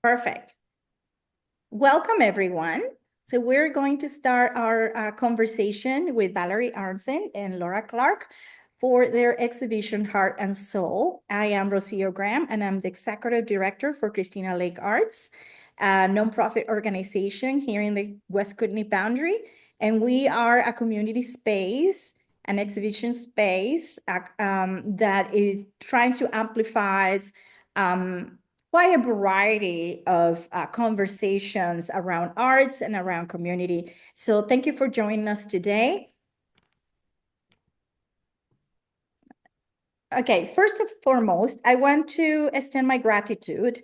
Perfect. Welcome, everyone. So we're going to start our conversation with Valerie Arntezn and Laura Clark for their exhibition Heart and Soul. I am Rocio Graham, and I'm the executive director for Christina Lake Arts, a nonprofit organization here in the West Kootenay boundary. And we are a community space, an exhibition space that is trying to amplify quite a variety of conversations around arts and around community. So thank you for joining us today. Okay, first and foremost, I want to extend my gratitude,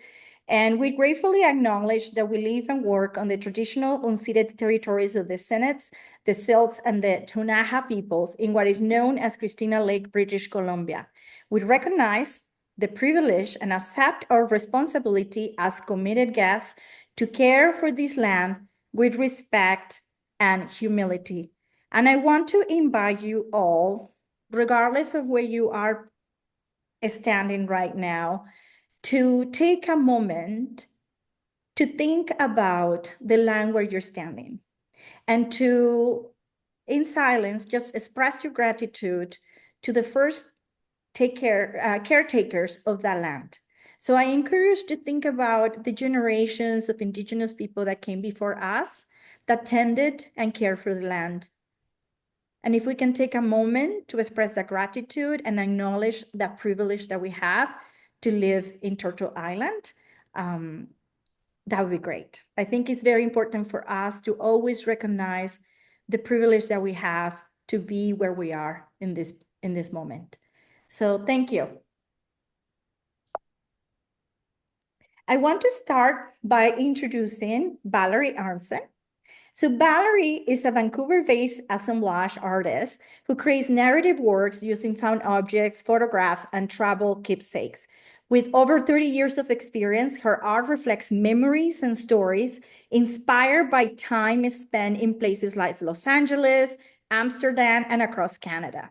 and we gratefully acknowledge that we live and work on the traditional unceded territories of the Senex, the Silts, and the Ktunaxa peoples in what is known as Christina Lake, British Columbia. We recognize the privilege and accept our responsibility as committed guests to care for this land with respect and humility. And I want to invite you all, regardless of where you are standing right now, to take a moment to think about the land where you're standing and to, in silence, just express your gratitude to the first caretakers of that land. So I encourage you to think about the generations of Indigenous people that came before us, that tended and cared for the land. And if we can take a moment to express that gratitude and acknowledge that privilege that we have to live in Turtle Island, that would be great. I think it's very important for us to always recognize the privilege that we have to be where we are in this moment. So thank you. I want to start by introducing Valerie Arntezn. So Valerie is a Vancouver-based assemblage artist who creates narrative works using found objects, photographs, and travel keepsakes. With over 30 years of experience, her art reflects memories and stories inspired by time spent in places like Los Angeles, Amsterdam, and across Canada.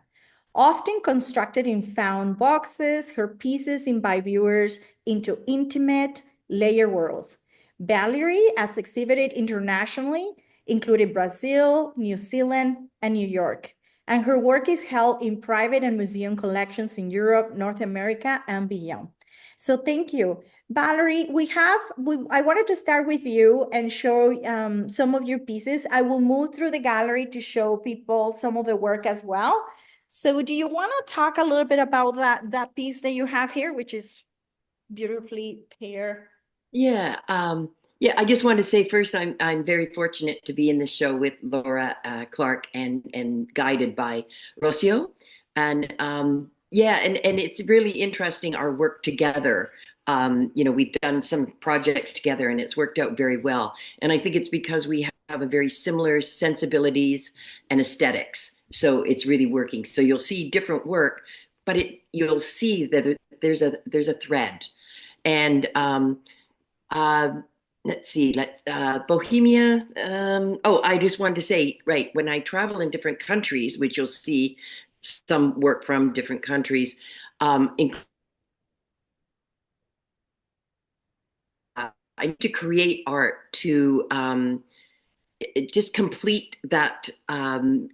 Often constructed in found boxes, her pieces invite viewers into intimate, layered worlds. Valerie has exhibited internationally, including Brazil, New Zealand, and New York. And her work is held in private and museum collections in Europe, North America, and beyond. So thank you. Valerie, I wanted to start with you and show some of your pieces. I will move through the gallery to show people some of the work as well. So do you want to talk a little bit about that piece that you have here, which is beautifully paired? Yeah, I just wanted to say first, I'm very fortunate to be in this show with Laura Clark and guided by Rocio, and and it's really interesting our work together. We've done some projects together, and it's worked out very well. And I think it's because we have a very similar sensibilities and aesthetics, so it's really working. So you'll see different work, but you'll see that there's a thread, and let's see, Bohemia. I just wanted to say, right, when I travel in different countries, which you'll see some work from different countries, I need to create art to just complete that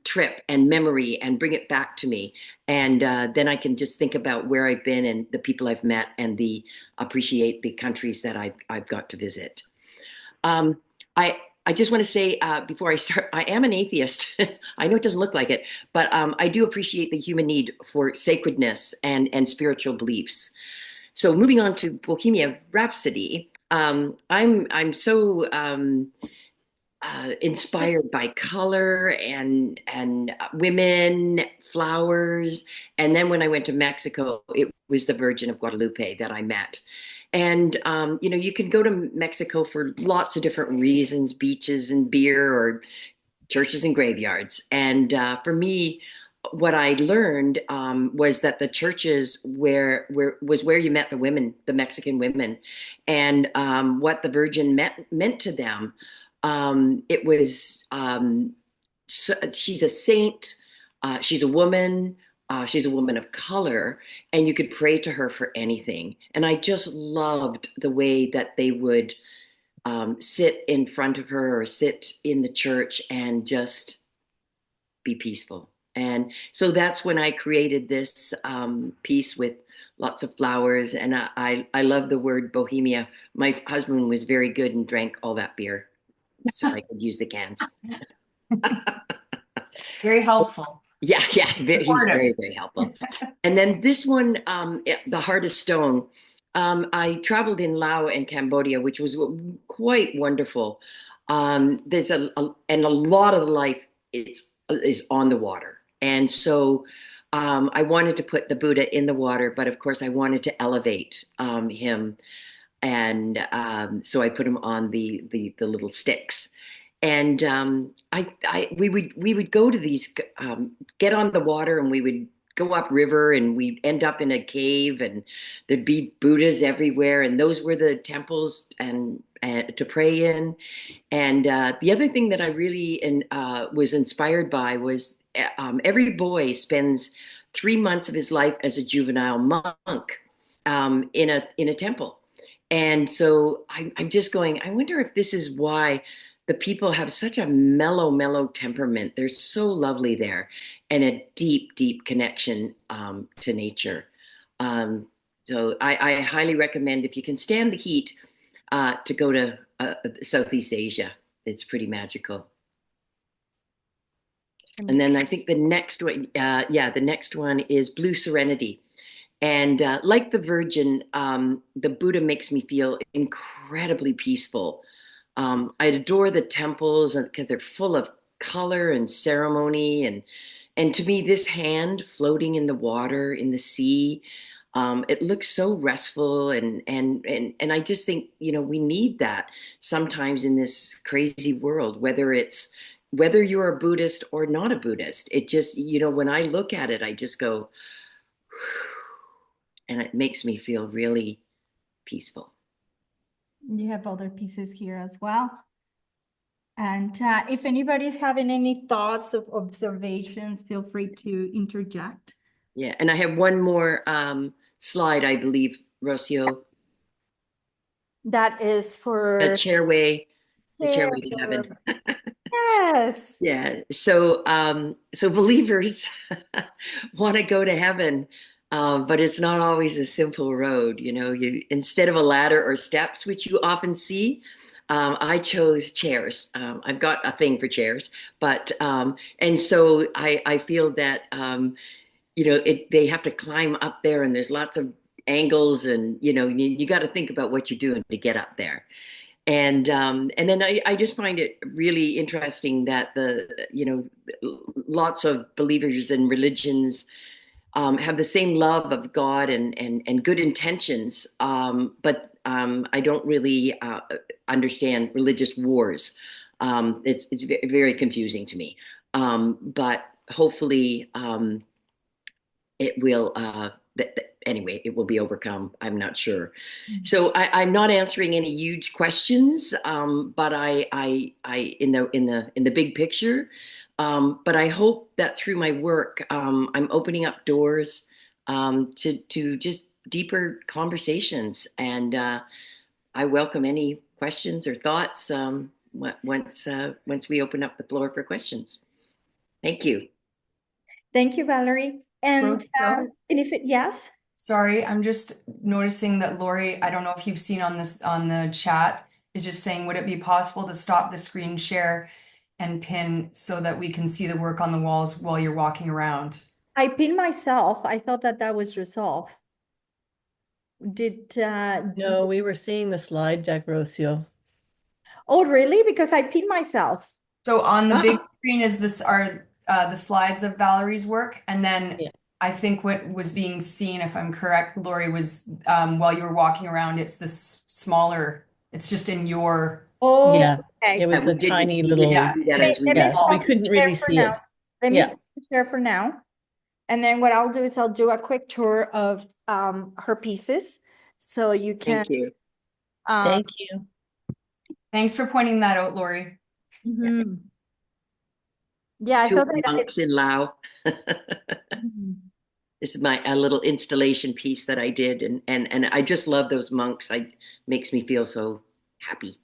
trip and memory and bring it back to me. And then I can just think about where I've been and the people I've met and appreciate the countries that I've got to visit. I just want to say before I start, I am an atheist. I know it doesn't look like it, but I do appreciate the human need for sacredness and spiritual beliefs. So moving on to Bohemia Rhapsody, I'm so inspired by color and women, flowers. And then when I went to Mexico, it was the Virgin of Guadalupe that I met. And you can go to Mexico for lots of different reasons, beaches and beer, or churches and graveyards. And for me, what I learned was that the churches was where you met the women, the Mexican women, and what the Virgin meant to them. It was she's a saint, she's a woman, she's a woman of color, and you could pray to her for anything. And I just loved the way that they would sit in front of her or sit in the church and just be peaceful. And so that's when I created this piece with lots of flowers. And I love the word bohemia. My husband was very good and drank all that beer so I could use the cans. Very helpful. Yeah, yeah, he's very, very helpful. And then this one, the hardest stone. I traveled in Laos and Cambodia, which was quite wonderful. There's and a lot of the life is on the water, and so I wanted to put the Buddha in the water, but of course I wanted to elevate him, and so I put him on the little sticks. And we would go to these, get on the water, and we would go upriver, and we'd end up in a cave, and there'd be Buddhas everywhere, and those were the temples and to pray in. And the other thing that I really was inspired by was every boy spends 3 months of his life as a juvenile monk in a temple. And so I'm just going, I wonder if this is why the people have such a mellow, mellow temperament. They're so lovely there, and a deep, deep connection to nature. So I highly recommend, if you can stand the heat, to go to Southeast Asia. It's pretty magical. And then I think the next one, the next one is Blue Serenity. And like the Virgin, the Buddha makes me feel incredibly peaceful. I adore the temples because they're full of color and ceremony, and to me, this hand floating in the water, in the sea, it looks so restful, and I just think, we need that sometimes in this crazy world, whether you're a Buddhist or not a Buddhist. It just, when I look at it, I just go, and it makes me feel really peaceful. You have other pieces here as well. And if anybody's having any thoughts or observations, feel free to interject. Yeah, and I have one more slide, I believe, Rocio. That is for The chairway to heaven. Yes. Yeah. So believers want to go to heaven, but it's not always a simple road. You, instead of a ladder or steps, which you often see, I chose chairs. I've got a thing for chairs, but and so I feel that they have to climb up there, and there's lots of angles, and you got to think about what you're doing to get up there. And then I just find it really interesting that lots of believers and religions have the same love of God and good intentions, but I don't really understand religious wars. It's very confusing to me, but hopefully it will. Anyway, it will be overcome. I'm not sure. So I'm not answering any huge questions, but I in the big picture. But I hope that through my work, I'm opening up doors to just deeper conversations, and I welcome any questions or thoughts once we open up the floor for questions. Thank you. Thank you, Valerie. And yes. Sorry, I'm just noticing that Lori, I don't know if you've seen on the chat, is just saying, would it be possible to stop the screen share and pin so that we can see the work on the walls while you're walking around? I pinned myself. I thought that was resolved. No, we were seeing the slide deck, Rocio. Oh, really? Because I pinned myself. So on the big screen is the slides of Valerie's work, and then I think what was being seen, if I'm correct, Lori, was while you were walking around, it's this smaller, it's just in your... Oh, yeah, okay. it was a tiny little... Yeah, yes, we couldn't really see it. Let me share for now. And then what I'll do is I'll do a quick tour of her pieces, so you can... Thank you. Thank you. Thanks for pointing that out, Lori. Mm-hmm. Yeah, I Two thought monks in Laos. This is my a little installation piece that I did, and I just love those monks. I makes me feel so happy.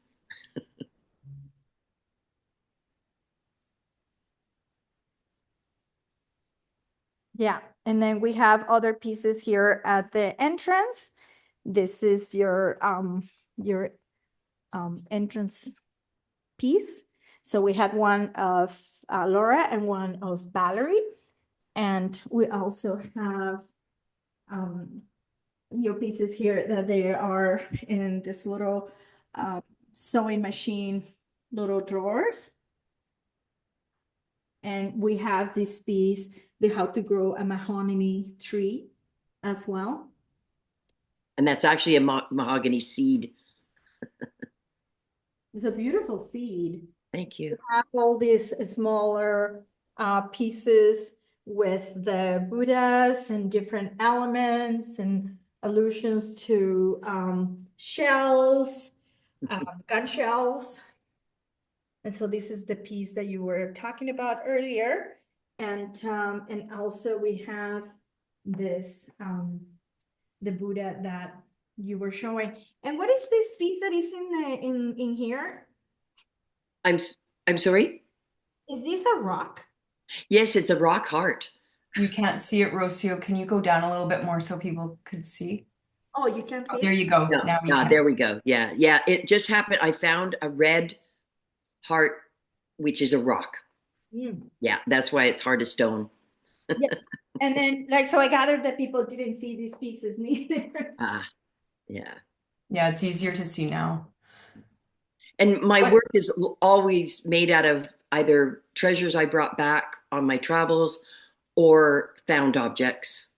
Yeah, and then we have other pieces here at the entrance. This is your entrance piece. So we had one of Laura and one of Valerie. And we also have your pieces here that they are in this little sewing machine, little drawers. And we have this piece, the how to grow a mahogany tree as well. And that's actually a mahogany seed. It's a beautiful seed. Thank you. We have all these smaller pieces with the Buddhas and different elements and allusions to shells, gun shells. And so this is the piece that you were talking about earlier. And also we have this, the Buddha that you were showing. And what is this piece that is in here? I'm sorry? Is this a rock? Yes, it's a rock heart. You can't see it, Rocio. Can you go down a little bit more so people could see? Oh, you can't see Oh, there it? you go. No, Now we no, can. there we go. Yeah, yeah. It just happened. I found a red heart, which is a rock. Mm. Yeah, that's why it's hard to stone. Yeah. And then, like, so I gathered that people didn't see these pieces neither. Ah, yeah. Yeah, it's easier to see now. And my What- work is always made out of either treasures I brought back on my travels or found objects.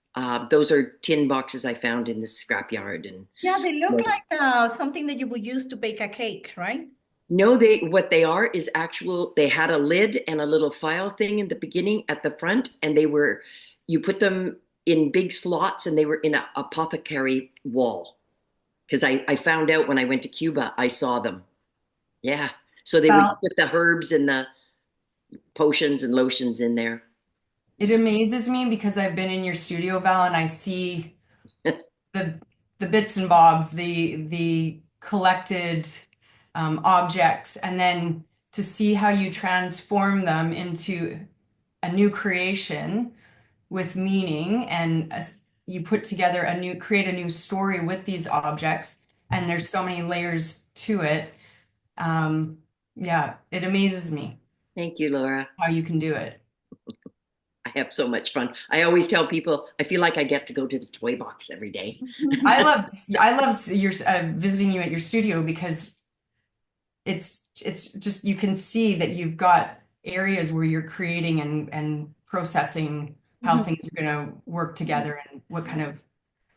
Those are tin boxes I found in the scrapyard. And Yeah, they look like something that you would use to bake a cake, right? no, what they are is actual. They had a lid and a little file thing in the beginning at the front, and you put them in big slots, and they were in an apothecary wall. Because I found out when I went to Cuba, I saw them. Yeah. So they would put the herbs and the potions and lotions in there. It amazes me because I've been in your studio, Val, and I see the bits and bobs, the collected objects, and then to see how you transform them into a new creation with meaning, and you put together create a new story with these objects, and there's so many layers to it. Yeah, it amazes me Thank you, Laura. how you can do it. I have so much fun. I always tell people I feel like I get to go to the toy box every day. I love your visiting you at your studio because it's just you can see that you've got areas where you're creating and processing how Mhm. things are going to work together and what kind of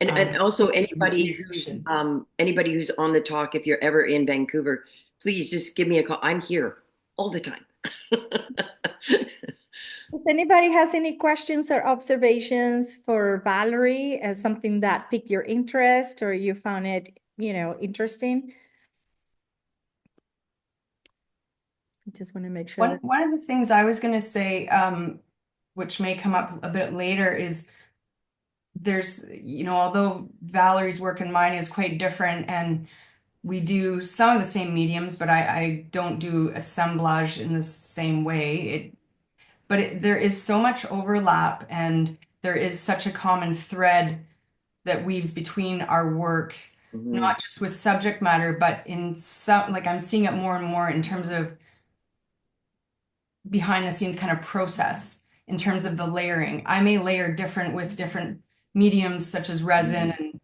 And also anybody infusion. who's on the talk, if you're ever in Vancouver, please just give me a call. I'm here all the time. If anybody has any questions or observations for Valerie as something that piqued your interest or you found it, interesting. I just want to make sure that One of the things I was going to say, which may come up a bit later, is there's, although Valerie's work and mine is quite different, and we do some of the same mediums, but I don't do assemblage in the same way. There is so much overlap, and there is such a common thread that weaves between our work, not just with subject matter, but in some, like I'm seeing it more and more in terms of behind the scenes kind of process in terms of the layering. I may layer different with different mediums such as resin and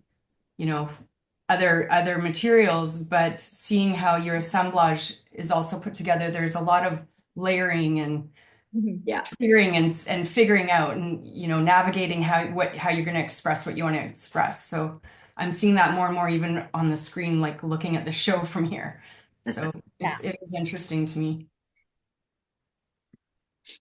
other materials, but seeing how your assemblage is also put together, there's a lot of layering and Yeah. figuring and figuring out and navigating how you're going to express what you want to express. So I'm seeing that more and more even on the screen, like looking at the show from here. So it is interesting to me.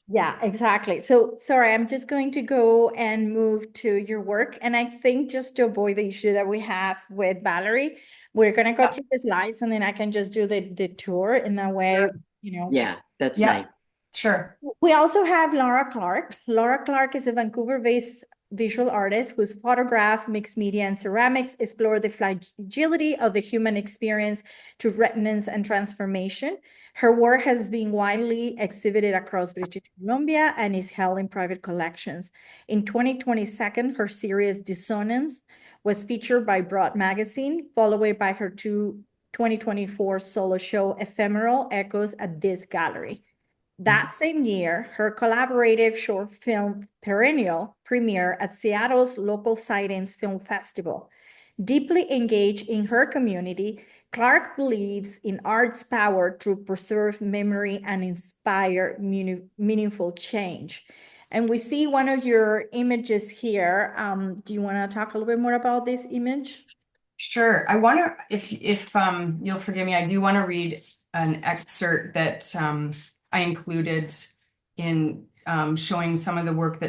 Yeah, exactly. So sorry, I'm just going to go and move to your work. And I think just to avoid the issue that we have with Valerie, we're going to go through the slides and then I can just do the tour in that way, Yeah, that's nice. Sure. We also have Laura Clark. Laura Clark is a Vancouver-based visual artist whose photograph, mixed media, and ceramics explore the fragility of the human experience to resonance and transformation. Her work has been widely exhibited across British Columbia and is held in private collections. In 2022, her series Dissonance was featured by Broad Magazine, followed by her 2024 solo show Ephemeral Echoes at this gallery. That same year, her collaborative short film Perennial premiered at Seattle's Local Sightings Film Festival. Deeply engaged in her community, Clark believes in art's power to preserve memory and inspire meaningful change. And we see one of your images here. Do you want to talk a little bit more about this image? Sure. I want to, if you'll forgive me, I do want to read an excerpt that I included in showing some of the work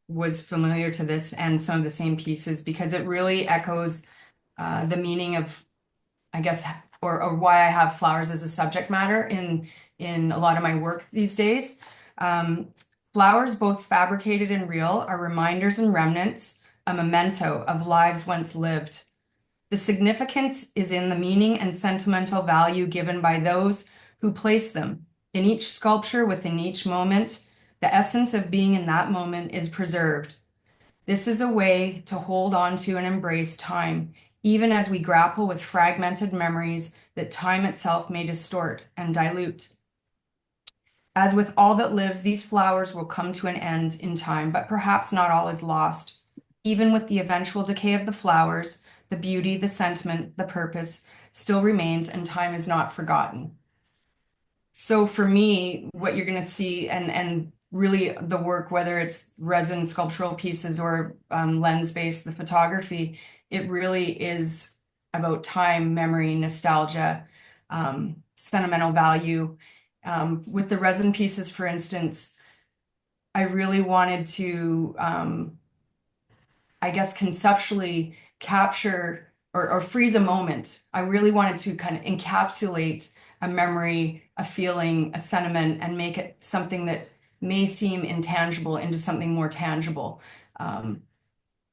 was familiar to this and some of the same pieces, because it really echoes the meaning of, I guess, or why I have flowers as a subject matter in a lot of my work these days. Flowers, both fabricated and real, are reminders and remnants, a memento of lives once lived. The significance is in the meaning and sentimental value given by those who place them. In each sculpture within each moment, the essence of being in that moment is preserved. This is a way to hold on to and embrace time, even as we grapple with fragmented memories that time itself may distort and dilute. As with all that lives, these flowers will come to an end in time, but perhaps not all is lost. Even with the eventual decay of the flowers, the beauty, the sentiment, the purpose still remains, and time is not forgotten. So for me, what you're going to see, and really the work, whether it's resin sculptural pieces or lens-based, the photography, it really is about time, memory, nostalgia, sentimental value. With the resin pieces, for instance, I really wanted to, I guess, conceptually capture or freeze a moment. I really wanted to kind of encapsulate a memory, a feeling, a sentiment, and make it something that may seem intangible into something more tangible. And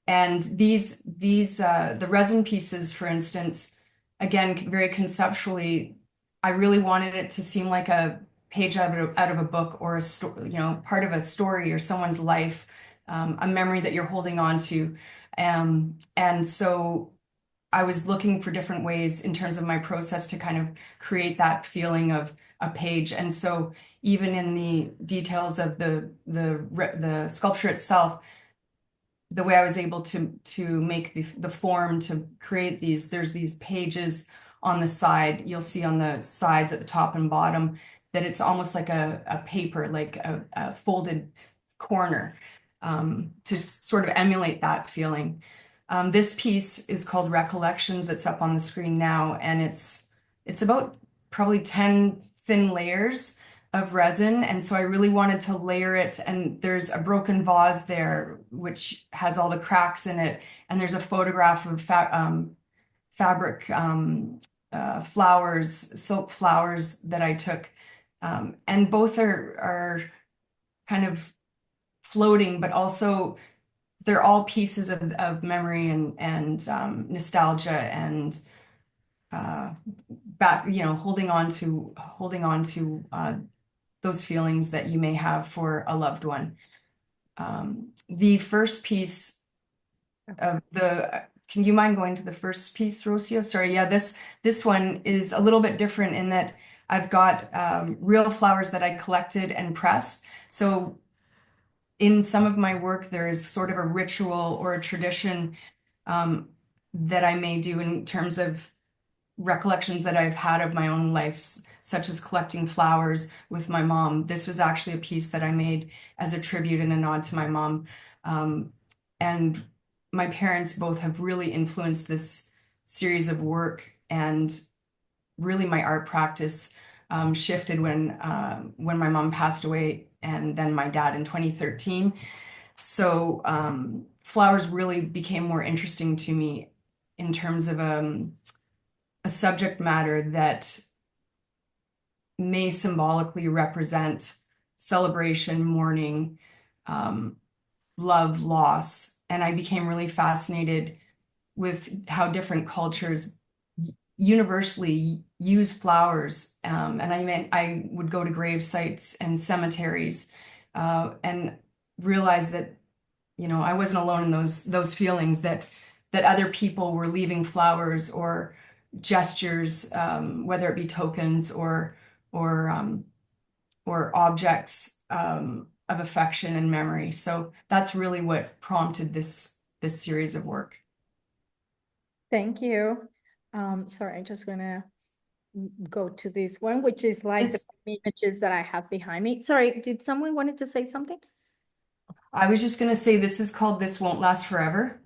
the resin pieces, for instance, again, very conceptually, I really wanted it to seem like a page out of a book, or a story, part of a story or someone's life, a memory that you're holding on to. And so I was looking for different ways in terms of my process to kind of create that feeling of a page. And so even in the details of the sculpture itself, the way I was able to make the form to create there's these pages on the side. You'll see on the sides at the top and bottom that it's almost like a paper, like a folded corner, to sort of emulate that feeling. This piece is called Recollections. It's up on the screen now, and it's about probably 10 thin layers of resin. And so I really wanted to layer it, and there's a broken vase there, which has all the cracks in it. And there's a photograph of fabric flowers, silk flowers that I took. And both are kind of floating, but also they're all pieces of memory and nostalgia and holding on to those feelings that you may have for a loved one. The first piece of can you mind going to the first piece, Rocio? Sorry, yeah, this one is a little bit different in that I've got real flowers that I collected and pressed. So in some of my work, there is sort of a ritual or a tradition that I may do in terms of recollections that I've had of my own life, such as collecting flowers with my mom. This was actually a piece that I made as a tribute and a nod to my mom. And my parents both have really influenced this series of work, and really my art practice shifted when my mom passed away, and then my dad in 2013. So flowers really became more interesting to me in terms of a subject matter that may symbolically represent celebration, mourning, love, loss. And I became really fascinated with how different cultures universally use flowers. And I meant I would go to grave sites and cemeteries, and realize that, I wasn't alone in those feelings, that other people were leaving flowers or gestures, whether it be tokens or or objects, of affection and memory. So that's really what prompted this series of work. Thank you. Sorry, I'm just gonna go to this one, which is like the images that I have behind me. Sorry, did someone wanted to say something? I was just gonna say this is called This Won't Last Forever.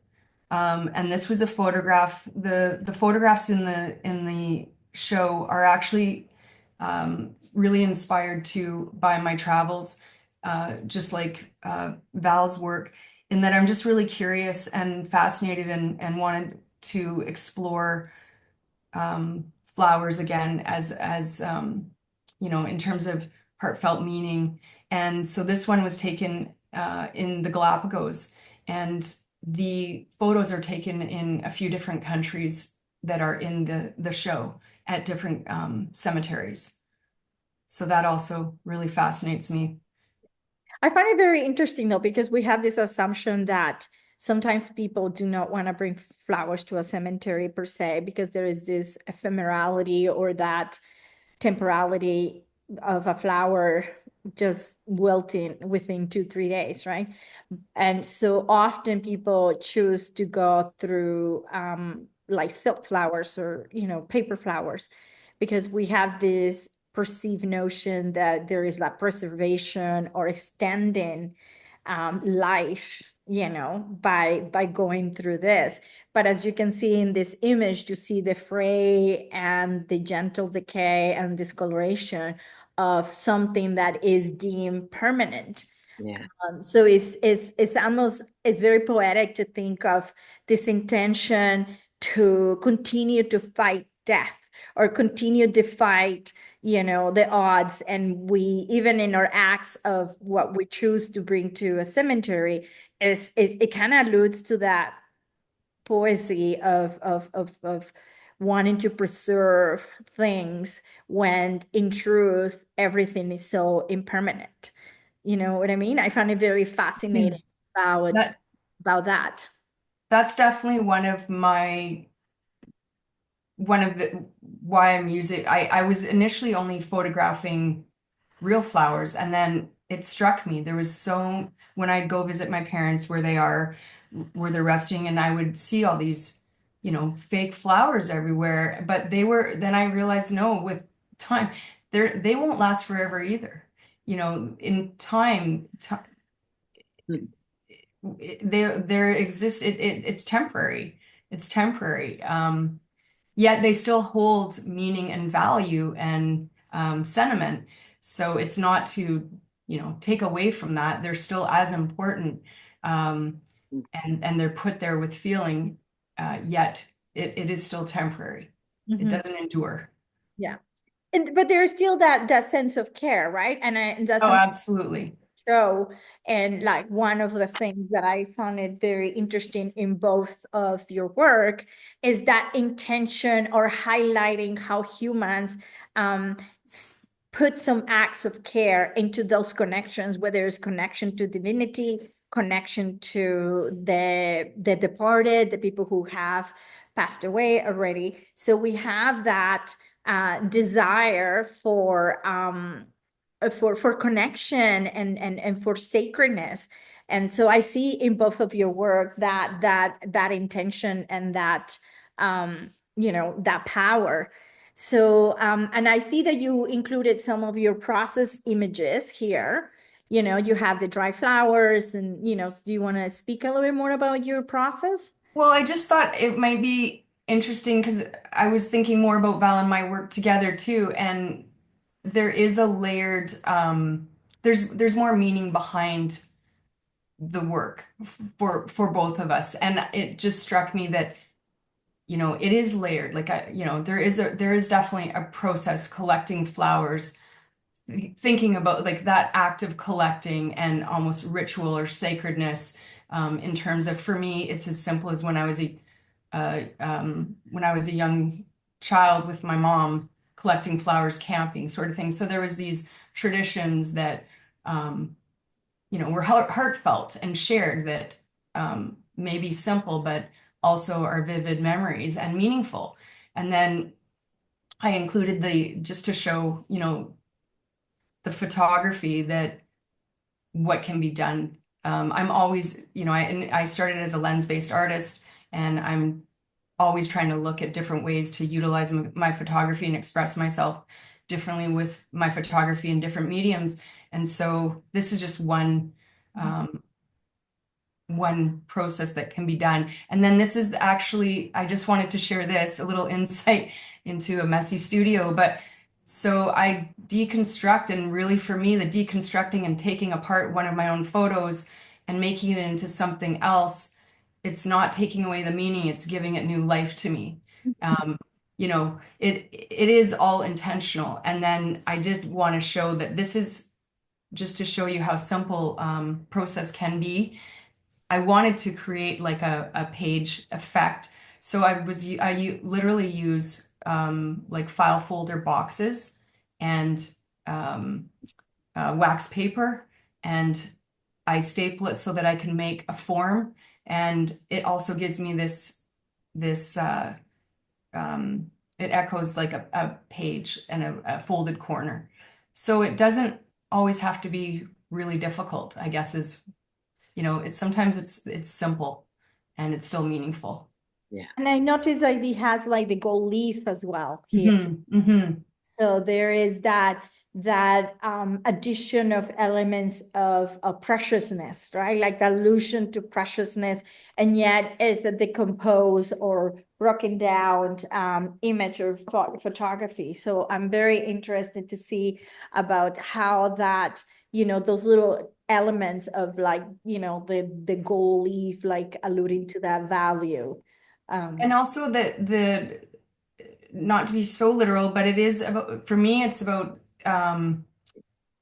And this was a photograph. The photographs in the show are actually, really inspired by my travels, just like Val's work, in that I'm just really curious and fascinated and wanted to explore, flowers again as in terms of heartfelt meaning. And so this one was taken in the Galapagos, and the photos are taken in a few different countries that are in the show at different cemeteries. So that also really fascinates me. I find it very interesting though, because we have this assumption that sometimes people do not want to bring flowers to a cemetery per se, because there is this ephemerality or that temporality of a flower just wilting within 2-3 days, right? And so often people choose to go through like silk flowers or, paper flowers, because we have this perceived notion that there is like preservation or extending life, by going through this. But as you can see in this image, you see the fray and the gentle decay and discoloration of something that is deemed permanent. Yeah. So it's very poetic to think of this intention to continue to fight death or continue to fight, the odds. And we, even in our acts of what we choose to bring to a cemetery, is it kind of alludes to that poesy of wanting to preserve things when in truth everything is so impermanent. You know what I mean? I find it very fascinating about That about that. that's definitely one of the why I'm using. I was initially only photographing real flowers, and then it struck me there was so when I'd go visit my parents where they're resting, and I would see all these, fake flowers everywhere. But then I realized, no, with time, they won't last forever either. In time, Mm. there exists, it's temporary. It's temporary. Yet they still hold meaning and value and, sentiment. So it's not to, take away from that. They're still as important, and they're put there with feeling. Yet it is still temporary. It Mhm. doesn't endure. Yeah. But there's still that sense of care, right? And that's Oh, something absolutely. show. And like one of the things that I found it very interesting in both of your work is that intention or highlighting how humans put some acts of care into those connections, whether it's connection to divinity, connection to the departed, the people who have passed away already. So we have that desire for connection and for sacredness. And so I see in both of your work that intention and that that power. So and I see that you included some of your process images here. You have the dry flowers and do you want to speak a little bit more about your process? Well, I just thought it might be interesting because I was thinking more about Val and my work together too, and there is a layered, there's more meaning behind the work for both of us. And it just struck me that, it is layered. Like there is definitely a process collecting flowers thinking about like that act of collecting and almost ritual or sacredness, in terms of, for me, it's as simple as when I was a young child with my mom collecting flowers, camping, sort of thing. So there was these traditions that, were heartfelt and shared, that may be simple, but also are vivid memories and meaningful. And then I included just to show, the photography, that what can be done. I'm always, I started as a lens-based artist, and I'm always trying to look at different ways to utilize my photography and express myself differently with my photography in different mediums. And so this is just one process that can be done. And then this is actually, I just wanted to share this, a little insight into a messy studio. But so I deconstruct, and really for me, the deconstructing and taking apart one of my own photos and making it into something else, it's not taking away the meaning, it's giving it new life to me. It is all intentional. And then I just want to show that this is just to show you how simple process can be. I wanted to create like a page effect. So I literally use like file folder boxes and wax paper, and I staple it so that I can make a form. And it also gives me this it echoes like a page and a folded corner. So it doesn't always have to be really difficult, I guess, sometimes it's simple and it's still meaningful. Yeah. And I noticed that it has like the gold leaf as well here. So there is that addition of elements of preciousness, right? Like the allusion to preciousness, and yet is a decomposed or broken down image or photography. So I'm very interested to see about how that, those little elements of like, the gold leaf, like alluding to that value. And also the not to be so literal, but it is about, for me, it's about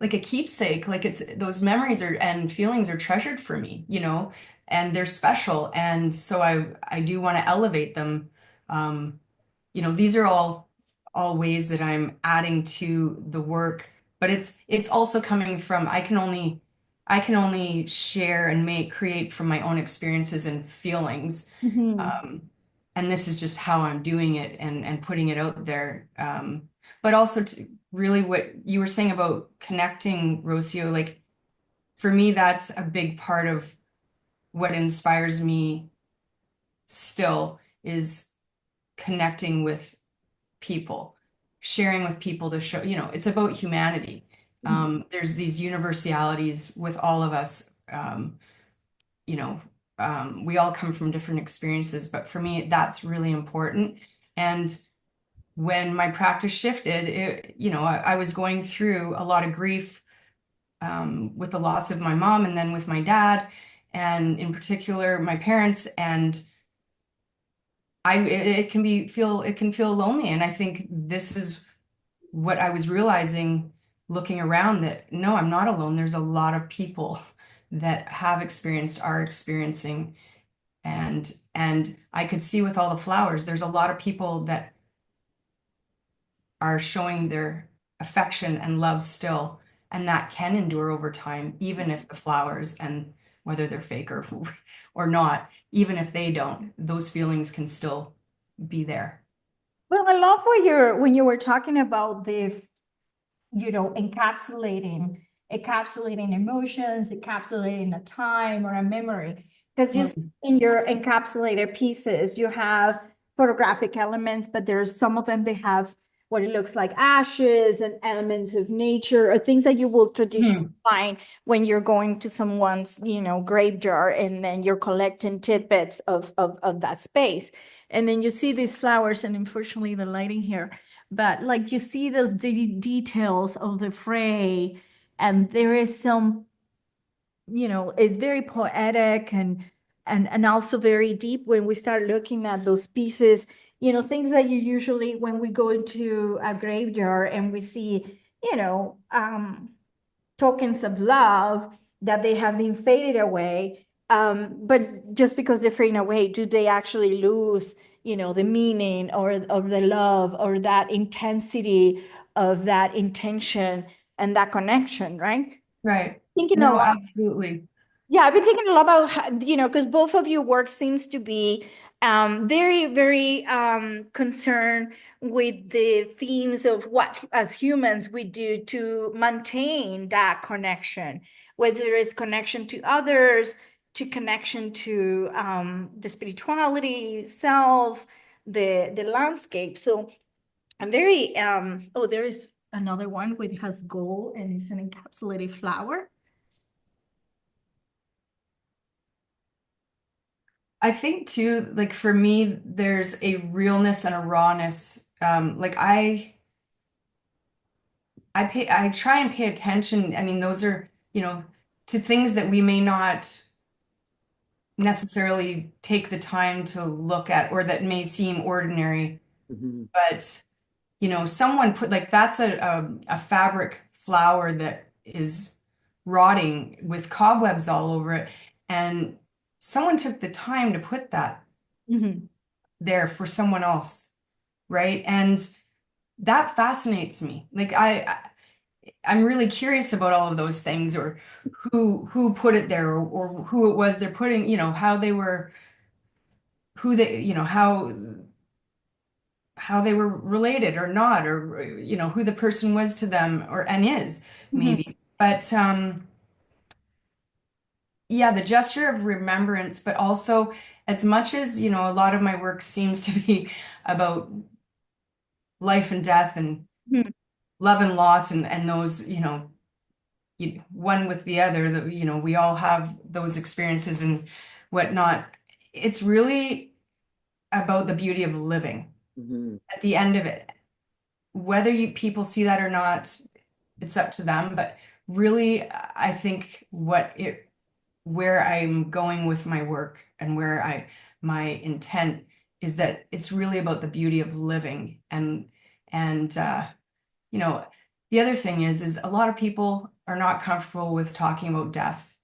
like a keepsake. Like it's those memories and feelings are treasured for me, and they're special. And so I do want to elevate them. These are all ways that I'm adding to the work, but it's also coming from, I can only share and create from my own experiences and feelings. And this is just how I'm doing it and putting it out there. But also really what you were saying about connecting, Rocio, like for me, that's a big part of what inspires me still, is connecting with people, sharing with people to show, it's about humanity. There's these universalities with all of us. We all come from different experiences, but for me, that's really important. And when my practice shifted, I was going through a lot of grief with the loss of my mom, and then with my dad, and in particular my parents, and it can feel lonely. And I think this is what I was realizing looking around, that no, I'm not alone. There's a lot of people that have experienced, are experiencing, and I could see with all the flowers, there's a lot of people that are showing their affection and love still, and that can endure over time, even if the flowers, and whether they're fake or not, even if they don't, those feelings can still be there. Well, I love when you were talking about the, encapsulating emotions, encapsulating a time or a memory. Because just in your encapsulated pieces, you have photographic elements, but there's some of them, they have what it looks like ashes and elements of nature, or things that you will traditionally find when you're going to someone's, grave jar, and then you're collecting tidbits of that space. And then you see these flowers, and unfortunately the lighting here, but like you see those details of the fray, and there is some, it's very poetic and also very deep when we start looking at those pieces, things that you usually, when we go into a graveyard and we see you know, tokens of love, that they have been faded away. But just because they're fading away, do they actually lose, the meaning or of the love or that intensity of that intention and that connection, right? Right. Thinking a No, lot. absolutely. Yeah, I've been thinking a lot about because both of your work seems to be very, very concerned with the themes of what, as humans, we do to maintain that connection, whether it's connection to others, to connection to the spirituality, self, the landscape. So I'm very oh, there is another one which has gold and it's an encapsulated flower. I think too, like for me, there's a realness and a rawness. Like I try and pay attention. I mean, those are, to things that we may not necessarily take the time to look at or that may seem ordinary, Mhm. but someone put like that's a fabric flower that is rotting with cobwebs all over it, and someone took the time to put that Mhm. there for someone else, right? And that fascinates me. Like I'm really curious about all of those things, or who put it there, or who it was they're putting, how they were, who they, how they were related or not, or who the person was to them or and is Mhm. maybe. But yeah, the gesture of remembrance, but also as much as, a lot of my work seems to be about life and death and Mhm. love and loss and those, one with the other, that, we all have those experiences and whatnot. It's really about the beauty of living Mhm. at the end of it. Whether people see that or not, it's up to them. But really, I think where I'm going with my work and where my intent is that it's really about the beauty of living. And you know, the other thing is a lot of people are not comfortable with talking about death.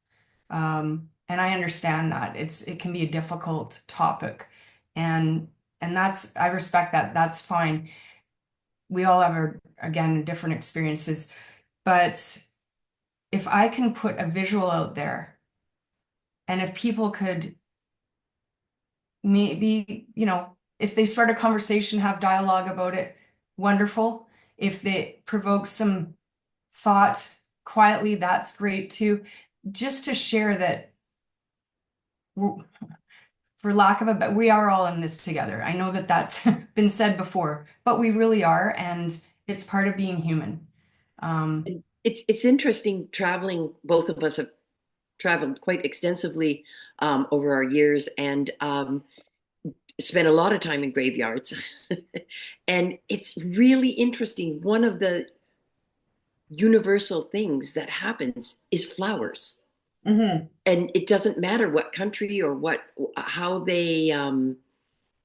And I understand that it can be a difficult topic, and I respect that. That's fine. We all have again different experiences, but if I can put a visual out there, and if people could maybe, if they start a conversation, have dialogue about it, wonderful. If they provoke some thought quietly, that's great too. Just to share that, for lack of a better, we are all in this together. I know that that's been said before, but we really are, and it's part of being human. And it's interesting traveling. Both of us have traveled quite extensively over our years, and spent a lot of time in graveyards. And it's really interesting. One of the universal things that happens is flowers. Mhm. And it doesn't matter what country or how they, um,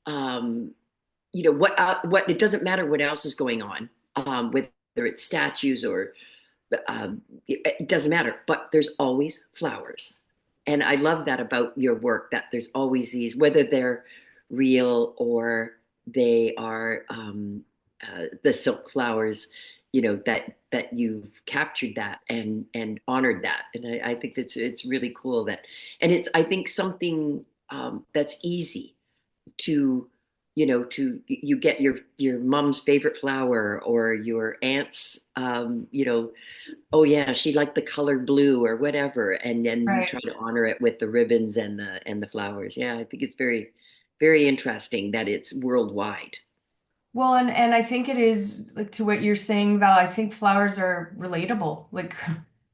what, it doesn't matter what else is going on, whether it's statues or, it doesn't matter, but there's always flowers. And I love that about your work, that there's always these, whether they're real or they are the silk flowers, that you've captured that and honored that. And I think that's it's really cool that, and it's I think something that's easy to to you get your mom's favorite flower or your aunt's oh yeah, she liked the color blue or whatever, and then you Right. try to honor it with the ribbons and the flowers. Yeah, I think it's very, very interesting that it's worldwide. Well, and I think it is like to what you're saying, Val. I think flowers are relatable, like,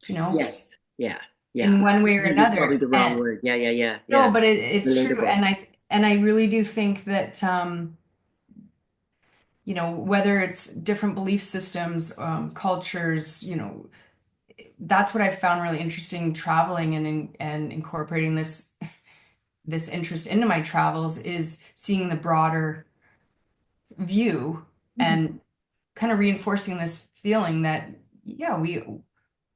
you know, Yes, yeah, yeah. in one way or Relatable is probably another. the wrong And word. Yeah, yeah, yeah, no, yeah. but it's true. Relatable. And I really do think that whether it's different belief systems, cultures, that's what I've found really interesting traveling and incorporating this interest into my travels is seeing the broader view Mhm. and kind of reinforcing this feeling that yeah,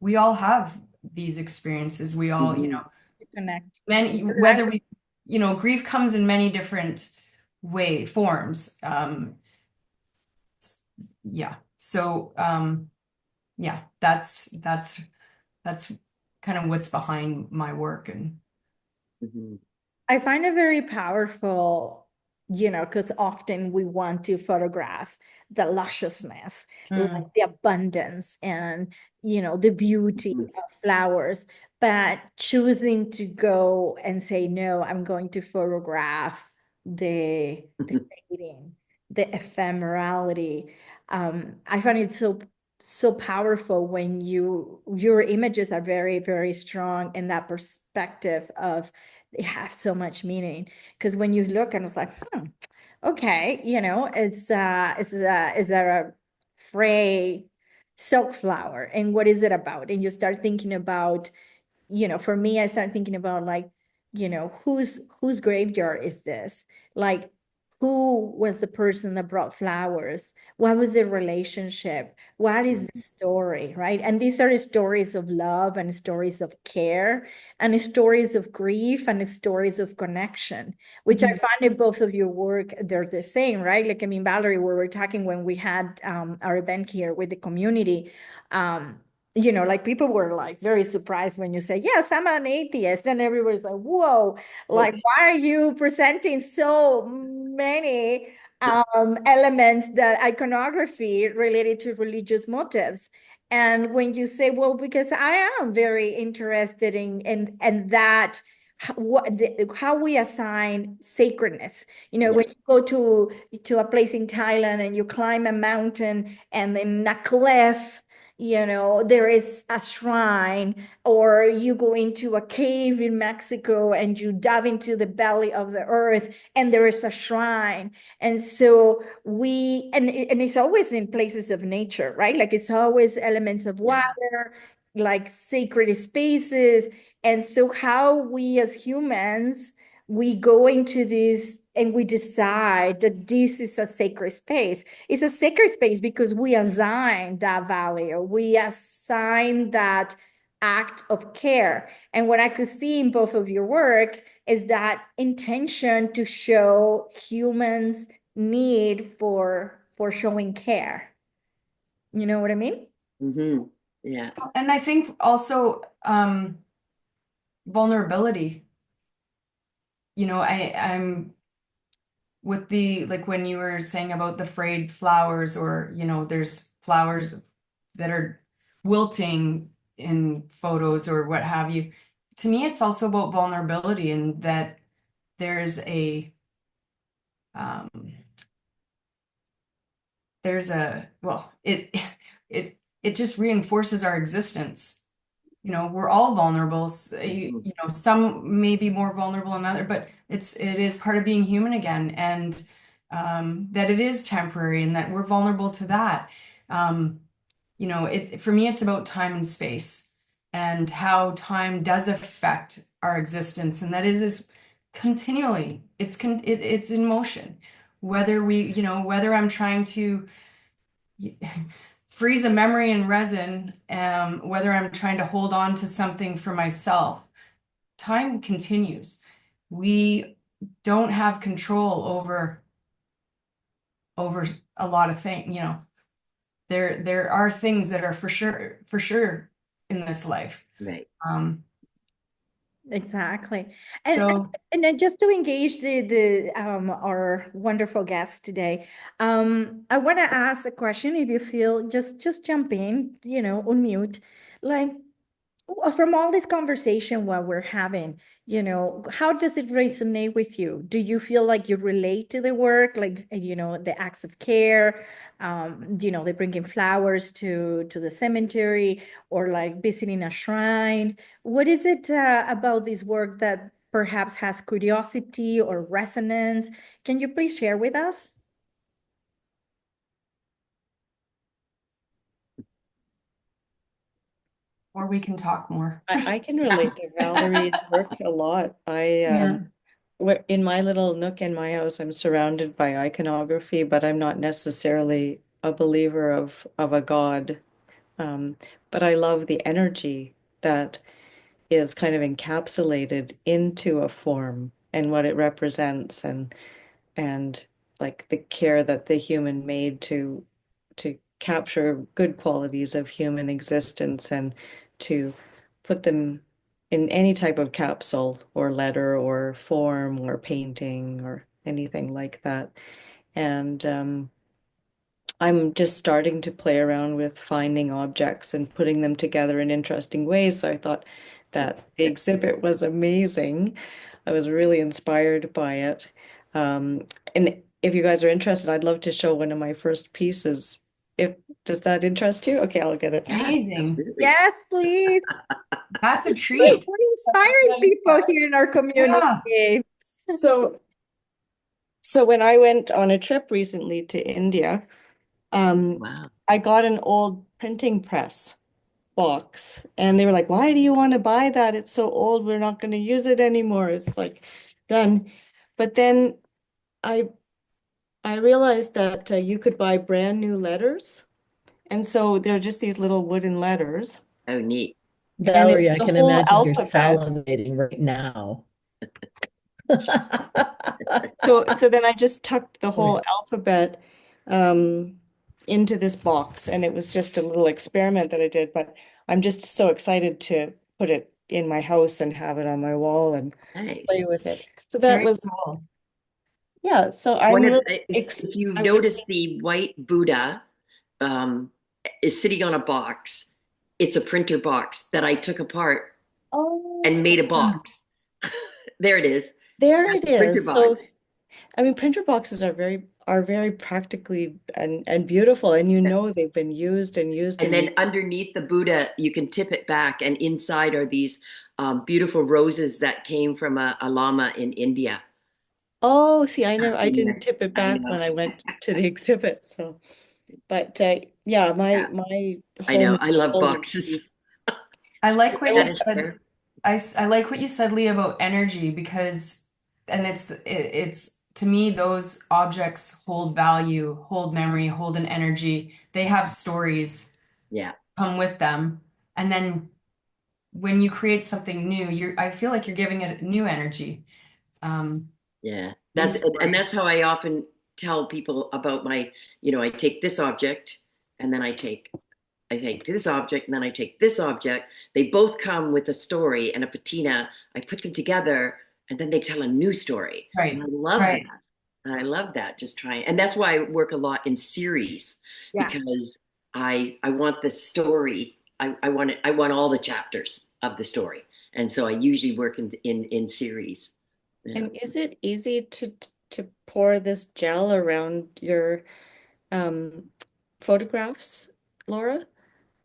we all have these experiences. We all, you Mhm. know, To connect. many, Right. whether we, you know, grief comes in many different forms. Yeah. So, yeah, that's kind of what's behind my work. And Mhm. I find it very powerful, because often we want to photograph the lusciousness, like Mm, the abundance and, the beauty Mhm. of flowers, but choosing to go and say, no, I'm going to photograph the fading, the ephemerality. I find it so powerful when your images are very, very strong in that perspective of they have so much meaning, because when you look and it's like, okay, is there a fray silk flower, and what is it about? And you start thinking about, for me, I start thinking about, like, whose graveyard is this? Like, who was the person that brought flowers? What was the relationship? What is the story, right? And these are stories of love and stories of care and stories of grief and stories of connection, which I mhm. find in both of your work, they're the same, right? Like, I mean, Valerie, we were talking when we had our event here with the community. Um, like, people were like very surprised when you say, yes, I'm an atheist. And everybody's like, whoa, like, why are you presenting so many elements, that iconography related to religious motives? And when you say, well, because I am very interested in that, how we assign sacredness. Yeah. When you go to a place in Thailand and you climb a mountain, and then a cliff, there is a shrine, or you go into a cave in Mexico and you dive into the belly of the earth and there is a shrine. And so and it's always in places of nature, right? Like, it's always elements of Yeah. water, like sacred spaces. And so how we as humans, we go into this and we decide that this is a sacred space. It's a sacred space because we assign that value. We assign that act of care. And what I could see in both of your work is that intention to show humans' need for showing care. You know what I mean? Mhm. Yeah. And I think also vulnerability. I'm with the, like, when you were saying about the frayed flowers, or there's flowers that are wilting in photos or what have you. To me, it's also about vulnerability, and that there's a um, well, it just reinforces our existence. We're all vulnerable. Mhm. Some may be more vulnerable than other, but it is part of being human again, and that it is temporary, and that we're vulnerable to that. Um, for me, it's about time and space, and how time does affect our existence, and that it is continually, it's in motion. Whether I'm trying to freeze a memory in resin, whether I'm trying to hold on to something for myself, time continues. We don't have control over a lot of things. There are things that are for sure in this life. Right. Um, Exactly. And so and then just to engage the our wonderful guest today, I want to ask a question. If you feel, just jump in, unmute. Like, from all this conversation what we're having, how does it resonate with you? Do you feel like you relate to the work, like, the acts of care, they bringing flowers to the cemetery, or like visiting a shrine? What is it about this work that perhaps has curiosity or resonance? Can you please share with us? or we can talk more. I can relate to Valerie's work a lot. Yeah. In my little nook in my house, I'm surrounded by iconography, but I'm not necessarily a believer of a god. But I love the energy that is kind of encapsulated into a form and what it represents and like the care that the human made to capture good qualities of human existence and to put them in any type of capsule or letter or form or painting or anything like that. And I'm just starting to play around with finding objects and putting them together in interesting ways. So I thought that the exhibit was amazing. I was really inspired by it. And if you guys are interested, I'd love to show one of my first pieces. If does that interest you? Okay, I'll get it. Yeah, Amazing. absolutely. Yes, please. That's a We're treat. inspiring people here in our community. So, so when I went on a trip recently to India, Wow. I got an old printing press box and they were like, why do you want to buy that? It's so old, we're not going to use it anymore. It's like done. But then I I realized that you could buy brand new letters. And so they're just these little wooden letters. Oh, neat. And it's Valerie, I the can whole imagine you're alphabet. salivating right now. So then I just tucked the whole Right. alphabet into this box, and it was just a little experiment that I did. But I'm just so excited to put it in my house and have it on my wall and play Nice. with it. So that Very was, cool. yeah. So I'm One of really if you I was, notice the white Buddha um, is sitting on a box, it's a printer box that I took apart and oh, made a box. There it is. there That's it a printer is. So box. I mean, printer boxes are very practically and beautiful, and you know they've been used And and then used. underneath the Buddha, you can tip it back, and inside are these beautiful roses that came from a lama in India. Oh, see, I In didn't there. tip it I back know. when I went to the exhibit. So, but yeah, Yeah, my I home know. I is love full of boxes. these. I like what you That is said. fair. I like what you said, Lee, about energy because, and it's to me, those objects hold value, hold memory, hold an energy. They have stories Yeah, come with them. And then when you create something new, I feel like you're giving it new energy, yeah. new And stories. that's how I often tell people about I take this object and then I take this object and then I take this object. They both come with a story and a patina. I put them together and then they tell a new story. And I Right, love that. right. And I love that. Just trying. And that's why I work a lot in series Yes. because I want the story. I want all the chapters of the story. And so I usually work in series. Yeah. And is it easy to pour this gel around your um photographs, Laura?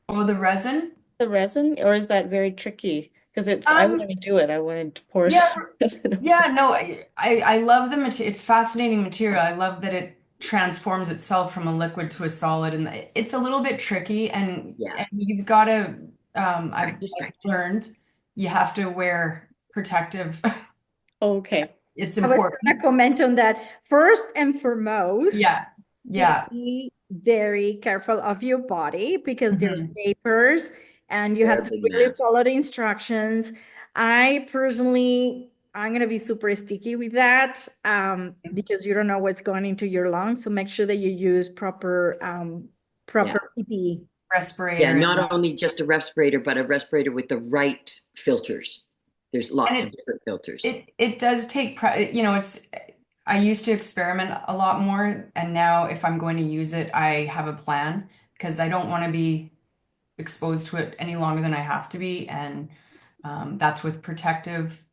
Oh, the resin? The resin, or is that very tricky? Because I want Um, to do it. I wanted to pour yeah, some resin over. yeah, no, I love the material. It's fascinating material. I love that it transforms itself from a liquid to a solid, and it's a little bit tricky. Yeah. And you've got to, Practice, I've practice. learned you have to wear protective. Okay. It's I was going important. to comment on that. First and foremost, Yeah, yeah. be very careful of your body because there's Mhm. vapors and you Wear have a to big really mask. follow the instructions. I'm going to be super sticky with that because you don't know what's going into your lungs. So make sure that you use Yeah. proper PPE. Yeah, Respirator and not only just a respirator, but a respirator with the right filters. There's and lots of different filters. it does take it's I used to experiment a lot more, and now if I'm going to use it, I have a plan because I don't want to be exposed to it any longer than I have to be, and that's with protective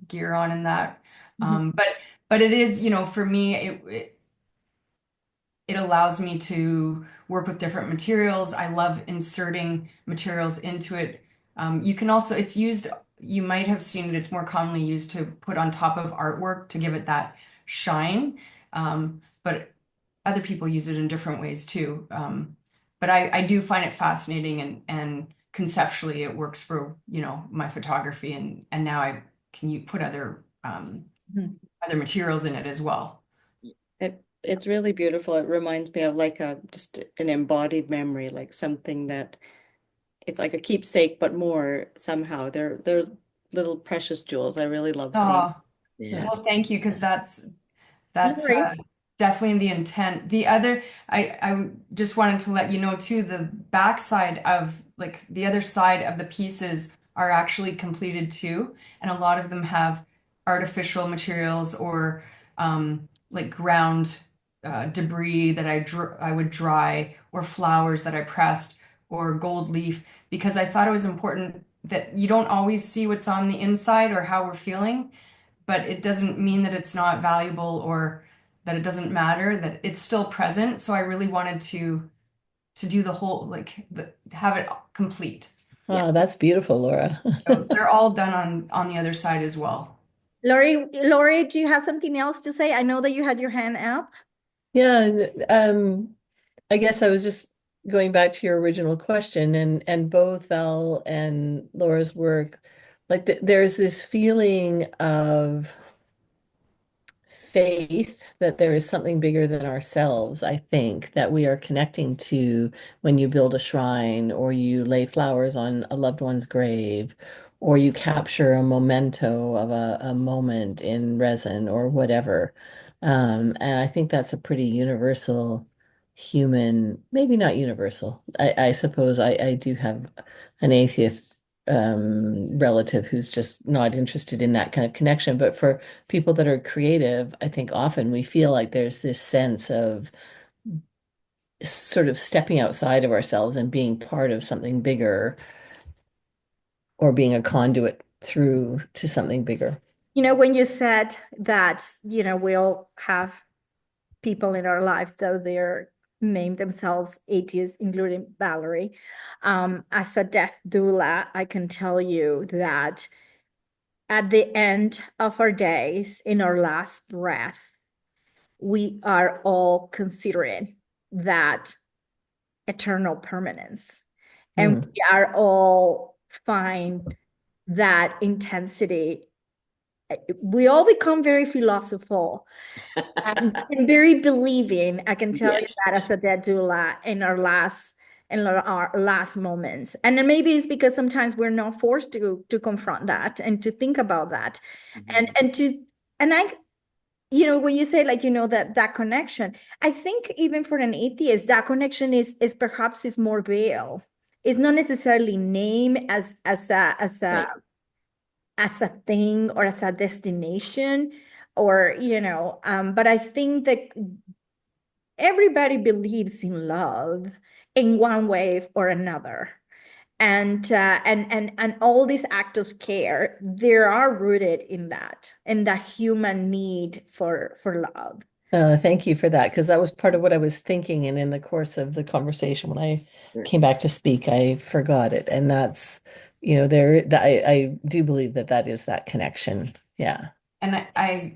gear on and that. Mhm. But it is, for me, it allows me to work with different materials. I love inserting materials into it. You can also, it's used, you might have seen it, it's more commonly used to put on top of artwork to give it that shine. But other people use it in different ways too. But I do find it fascinating and conceptually it works for, my photography and now can you put other Mhm. other materials in it as well. It it's really beautiful. It reminds me of like a just an embodied memory, like something that it's like a keepsake, but more somehow. They're little precious jewels. I really love seeing. Oh, Yeah. well, thank you, because that's Lori? definitely the intent. The other, I just wanted to let you know too, the backside of like the other side of the pieces are actually completed too, and a lot of them have artificial materials or like ground debris that I would dry, or flowers that I pressed, or gold leaf, because I thought it was important that you don't always see what's on the inside or how we're feeling, but it doesn't mean that it's not valuable or that it doesn't matter, that it's still present. So I really wanted to do the whole, like have it complete. Oh, that's beautiful, Laura. So they're all done on the other side as well. Lori, do you have something else to say? I know that you had your hand up. Yeah, I guess I was just going back to your original question, and both Val and Laura's work, like there's this feeling of faith that there is something bigger than ourselves, I think, that we are connecting to when you build a shrine or you lay flowers on a loved one's grave or you capture a memento of a moment in resin or whatever. And I think that's a pretty universal human, maybe not universal. I suppose I do have an atheist relative who's just not interested in that kind of connection. But for people that are creative, I think often we feel like there's this sense of sort of stepping outside of ourselves and being part of something bigger or being a conduit through to something bigger. You know, when you said that, we all have people in our lives that they're named themselves atheists, including Valerie. As a death doula, I can tell you that at the end of our days, in our last breath, we are all considering that eternal permanence. And Mm. we are all find that intensity. We all become very philosophical and very believing. I can tell you Yes. that as a dead doula in our last moments. And then maybe it's because sometimes we're not forced to confront that and to think about that. And Mhm. and to and I when you say, like, that connection, I think even for an atheist, that connection is perhaps is more real. It's not necessarily name Right. as a thing or as a destination, or but I think that everybody believes in love in one way or another. And all these acts of care, they are rooted in that human need for love. Thank you for that, because that was part of what I was thinking, and in the course of the conversation, when I Right. came back to speak, I forgot it, and that's, there. I do believe that that is that connection. Yeah, And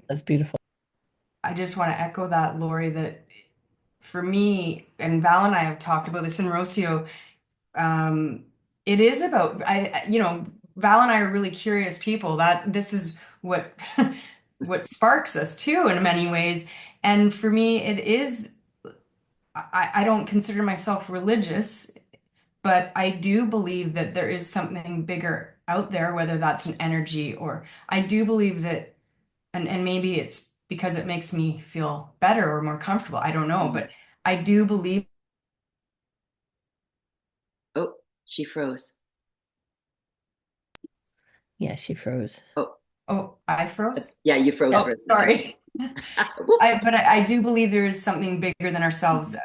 that's beautiful. I just want to echo that, Lori, that for me, and Val and I have talked about this in Rocio, um, it is about, Val and I are really curious people, that this is what what sparks us too in many ways. And for me, it is, I don't consider myself religious, but I do believe that there is something bigger out there, whether that's an energy, or I do believe that, and maybe it's because it makes me feel better or more comfortable. I don't know, but I do believe. Oh, she froze. Yeah, she froze. Oh, Oh, I froze. yeah, you froze for Oh, a second. sorry. Whoop. But I do believe there is something bigger than ourselves,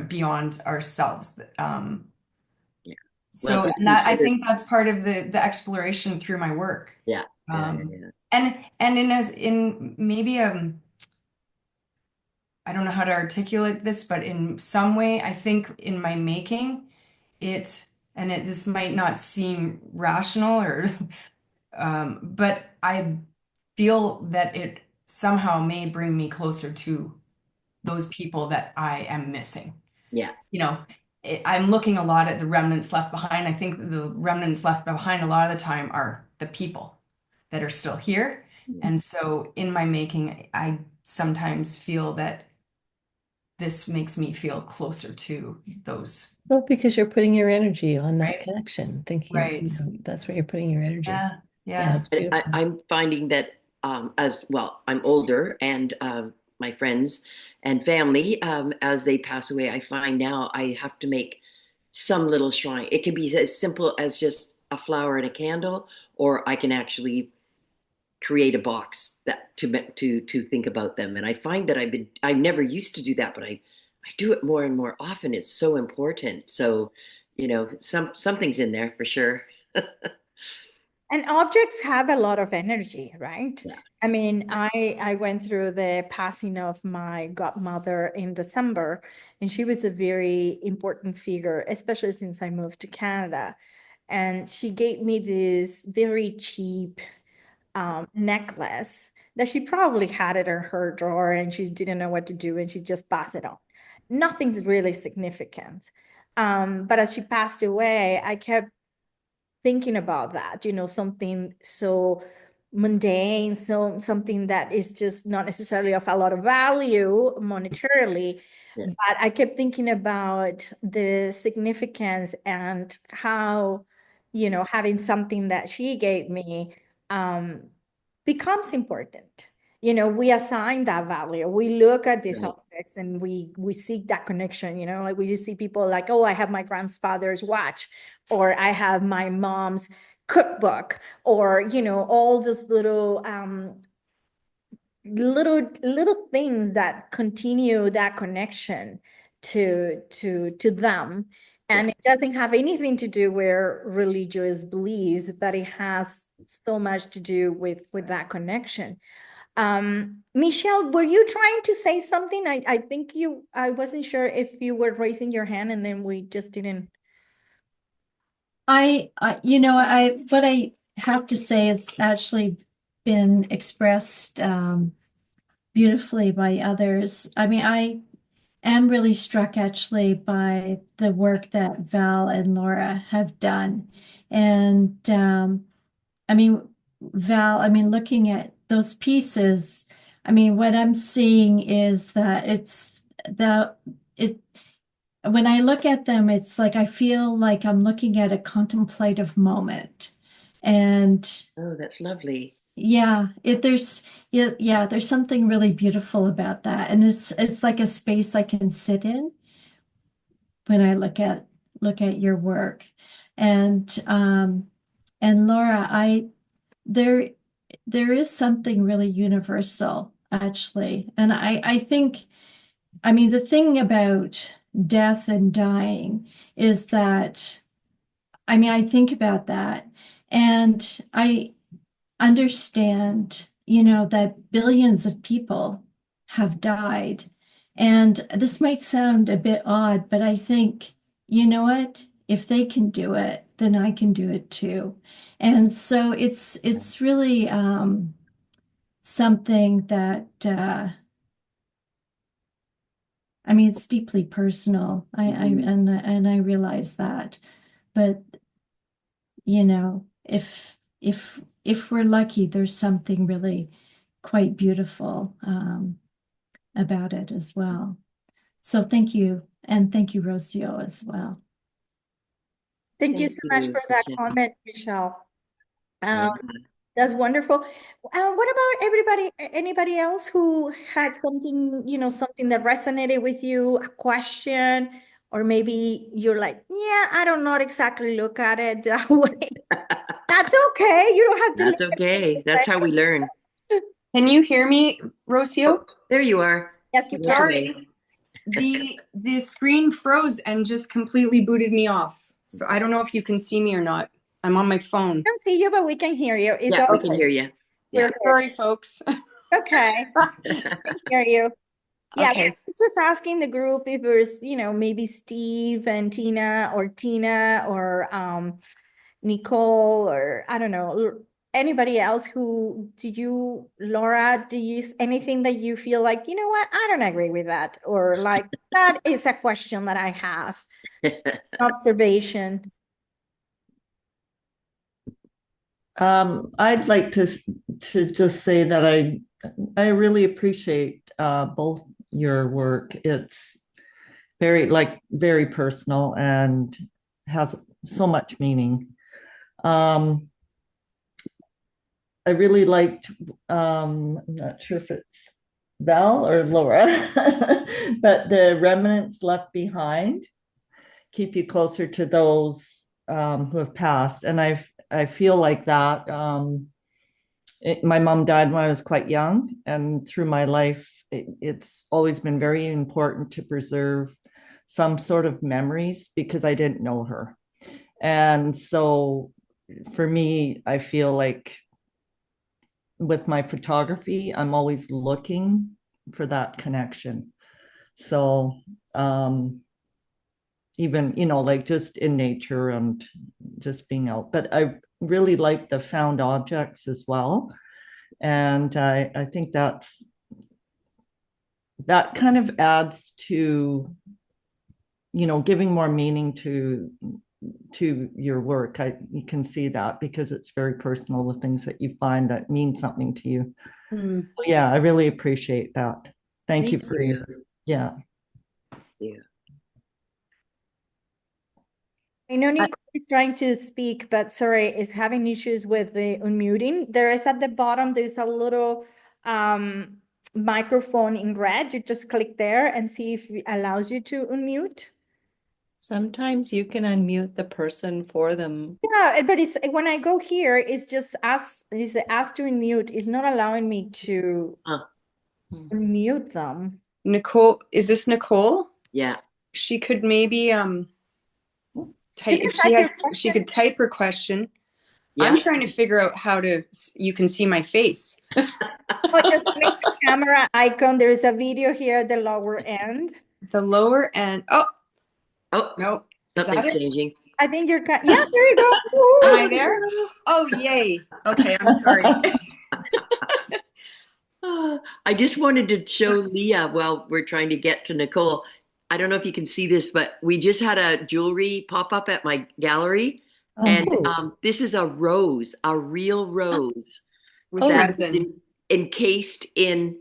beyond ourselves. Yeah. Well, So, it's and that, I considered. think that's part of the exploration through my work. Yeah. Yeah. Um, Yeah. and in maybe I don't know how to articulate this, but in some way, I think in my making it, and this might not seem rational, or but I feel that it somehow may bring me closer to those people that I am missing. Yeah. I'm looking a lot at the remnants left behind. I think the remnants left behind a lot of the time are the people that are still here. Yeah. And so in my making, I sometimes feel that this makes me feel closer to those. Well, because you're putting your energy on that Right. connection, thinking, Right. that's where you're putting your energy. Yeah. Yeah, it's beautiful. I'm finding that as well, I'm older, and my friends and family, as they pass away, I find now I have to make some little shrine. It can be as simple as just a flower and a candle, or I can actually create a box that to think about them. And I find that I never used to do that, but I do it more and more often. It's so important. So, something's in there for sure. And objects have a lot of energy, right? Yeah. I mean, I went through the passing of my godmother in December, and she was a very important figure, especially since I moved to Canada. And she gave me this very cheap necklace that she probably had it in her drawer and she didn't know what to do and she just passed it on. Nothing's really significant. But as she passed away, I kept thinking about that, something so mundane, so something that is just not necessarily of a lot of value monetarily. Yeah. But I kept thinking about the significance and how, having something that she gave me becomes important. We assign that value. We look at these Right. objects and we seek that connection, like we just see people like, oh, I have my grandfather's watch, or I have my mom's cookbook, or all those little things that continue that connection to them. And Yeah. it doesn't have anything to do with religious beliefs, but it has so much to do with that connection. Michelle, were you trying to say something? I think I wasn't sure if you were raising your hand and then we just didn't. What I have to say has actually been expressed beautifully by others. I mean, I am really struck actually by the work that Val and Laura have done. And I mean, Val, I mean, looking at those pieces, I mean, what I'm seeing is that when I look at them, it's like I feel like I'm looking at a contemplative moment. And Oh, that's lovely. yeah, there's something really beautiful about that. And it's like a space I can sit in when I look at your work. And Laura, there there is something really universal actually. And I think, I mean, the thing about death and dying is that, I mean, I think about that and I understand, that billions of people have died. And this might sound a bit odd, but I think, you know what? If they can do it, then I can do it too. And so it's really something that I mean, it's deeply personal. And I realize that. But if we're lucky, there's something really quite beautiful about it as well. So thank you, and thank you, Rocio, as well. Thank you so much for that Michelle. comment, Michelle. Yeah. That's wonderful. What about anybody else who had something, something that resonated with you, a question, or maybe you're like, yeah, I don't not exactly look at it that way. That's okay. You don't have to That's look okay. That's how we learn. Can you hear me, Rocio? There you are. Yes, we can. Sorry. The screen froze and just completely booted me off. So I don't know if you can see me or not. I'm on my phone. We can see you, but we can hear you. It's Yeah, we okay. can hear you. We're Yeah. good. Sorry, folks. Okay. We can hear you. Yeah, Okay. just asking the group if there's, maybe Steve and Tina or Nicole, or I don't know, anybody else Laura, anything that you feel like, you know what, I don't agree with that, or like, that is a question that I have, observation. I'd like to just say that I really appreciate both your work. It's very personal and has so much meaning. I really liked, I'm not sure if it's Val or Laura, but the remnants left behind keep you closer to those who have passed. And I feel like that. My mom died when I was quite young, and through my life, it's always been very important to preserve some sort of memories because I didn't know her. And so for me, I feel like with my photography, I'm always looking for that connection. So even, like just in nature and just being out. But I really like the found objects as well. And I think that kind of adds to, giving more meaning to your work. You can see that because it's very personal, the things that you find that mean something to you. Mm. So yeah, I really appreciate that. Thank you for your, yeah. I know Nicole is trying to speak, but sorry, is having issues with the unmuting. There is at the bottom, there's a little microphone in red. You just click there and see if it allows you to unmute. Sometimes you can unmute the person for them. Yeah, but it's when I go here, it's just ask to unmute. It's not allowing me to unmute them. Nicole, is this Nicole? Yeah. She could maybe type if she could type her question. Yeah. I'm trying to figure out how to you can see my face. Oh, just click the camera icon. There is a video here at the lower end. The lower end. Oh no. Something's changing. I think you're yeah, there you go. Am I there? Oh yay. Okay, I'm sorry. I just wanted to show Leah while we're trying to get to Nicole. I don't know if you can see this, but we just had a jewelry pop up at my gallery. And this is a rose, a real rose that is encased in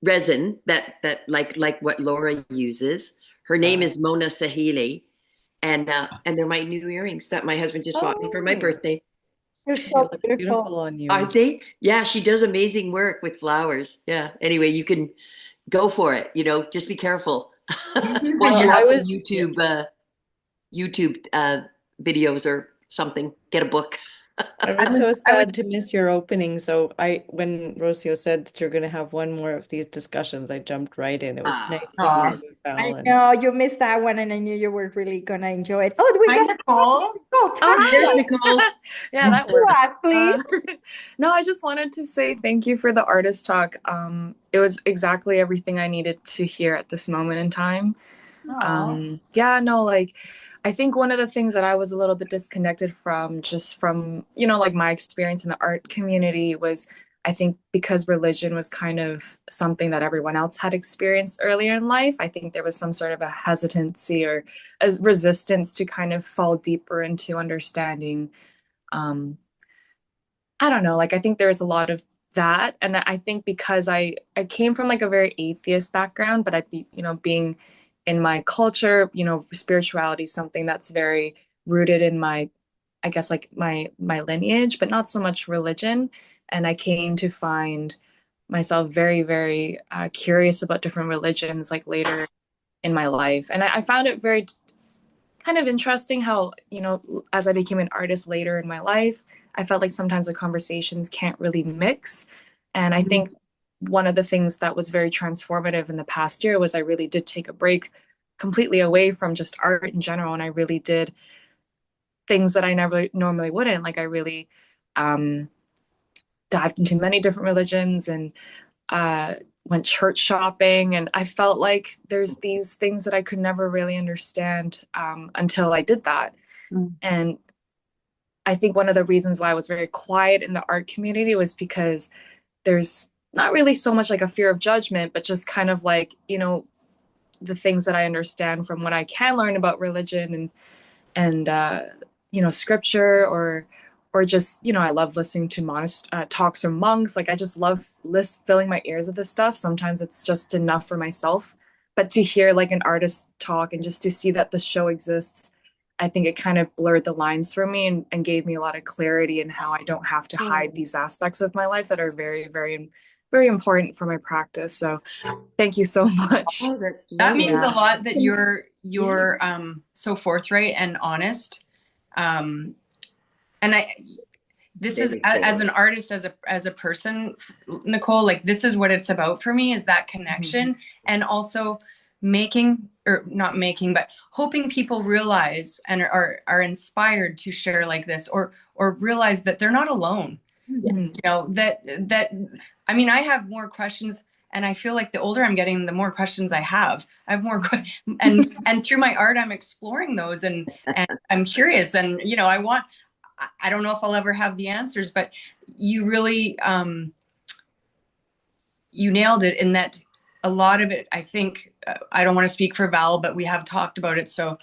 resin that like what Laura uses. Her name is Mona Sahili. And they're my new earrings that my husband just bought me for my birthday. You're so beautiful on you. Aren't they? Yeah, she does amazing work with flowers. Yeah. Anyway, you can go for it. Just be careful. Watch out some YouTube videos or something. Get a book. I was so sad to miss your opening. So when Rocio said that you're going to have one more of these discussions, I jumped right in. It was nice to see you, Val. I know you missed that one, and I knew you were really going to enjoy it. Oh, we got Nicole. There's Nicole. Yeah, that works. Please. No, I just wanted to say thank you for the artist talk. It was exactly everything I needed to hear at this moment in time. I think one of the things that I was a little bit disconnected from my experience in the art community was, I think, because religion was kind of something that everyone else had experienced earlier in life. I think there was some sort of a hesitancy or a resistance to kind of fall deeper into understanding. I don't know, I think there's a lot of that. And I think because I came from a very atheist background, but being in my culture, spirituality is something that's very rooted in my lineage, but not so much religion. And I came to find myself very, very curious about different religions later in my life. And I found it very kind of interesting how, as I became an artist later in my life, I felt like sometimes the conversations can't really mix. And I think one of the things that was very transformative in the past year was I really did take a break completely away from just art in general. And I really did things that I never normally wouldn't. I really dived into many different religions and went church shopping. And I felt like there's these things that I could never really understand until I did that. And I think one of the reasons why I was very quiet in the art community was because there's not really so much a fear of judgment, but just kind of the things that I understand from what I can learn about religion and scripture or just, you know, I love listening to talks from monks. Like I just love filling my ears with this stuff. Sometimes it's just enough for myself, but to hear like an artist talk and just to see that the show exists, I think it kind of blurred the lines for me and gave me a lot of clarity in how I don't have to hide these aspects of my life that are very, very, very important for my practice. So thank you so much. Oh, that's That lovely. means a lot that you're so forthright and honest. And this is as an artist, as a person, Nicole, like this is what it's about for me, is that connection, and also not making, but hoping people realize and are inspired to share like this, or realize that they're not alone. You know, that I mean, I have more questions, and I feel like the older I'm getting, the more questions I have. I have more and through my art, I'm exploring those, and I'm curious, and you know, I don't know if I'll ever have the answers, but you really you nailed it in that a lot of it, I think, I don't want to speak for Val, but we have talked about it. So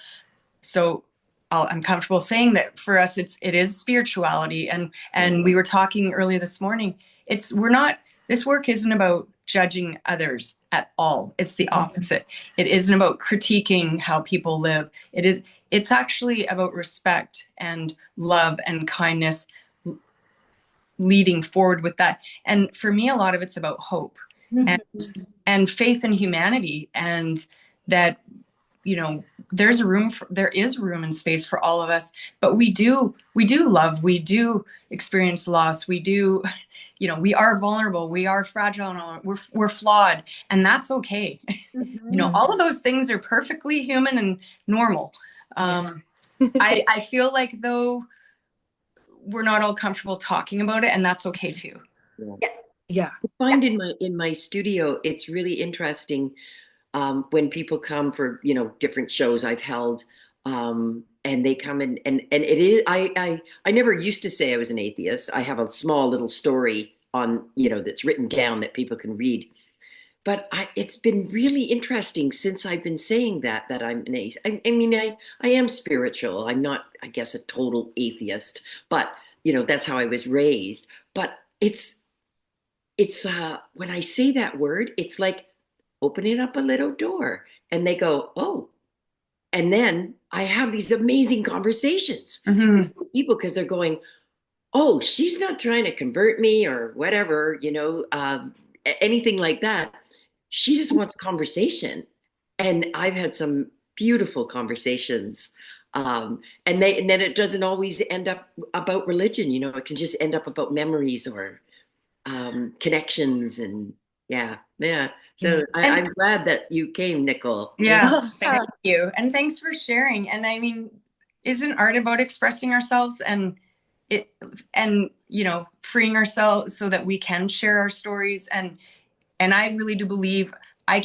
I'm comfortable saying that for us, it is spirituality. And we were talking earlier this morning, this work isn't about judging others at all. It's the opposite. It isn't about critiquing how people live. It's actually about respect and love and kindness, leading forward with that. And for me, a lot of it's about hope and faith in humanity, and that, you know, there is room and space for all of us, but we do love, we do experience loss, we do, you know, we are vulnerable, we are fragile, we're flawed, and that's okay. You know, all of those things are perfectly human and normal. I feel like though we're not all comfortable talking about it, and that's okay too. I find in my studio, it's really interesting when people come for, you know, different shows I've held, and they come in, and it is, I never used to say I was an atheist. I have a small little story on, you know, that's written down that people can read. But it's been really interesting since I've been saying that I'm an atheist. I mean, I am spiritual. I'm not, I guess, a total atheist, but you know, that's how I was raised. But it's when I say that word, it's like opening up a little door, and they go, oh. And then I have these amazing conversations with people, because they're going, oh, she's not trying to convert me or whatever, you know, anything like that. She just wants conversation. And I've had some beautiful conversations. And then it doesn't always end up about religion, you know, it can just end up about memories or connections, and so I'm glad that you came, Nicole. Thank you, and thanks for sharing. And I mean, isn't art about expressing ourselves and you know, freeing ourselves so that we can share our stories? And I really do believe I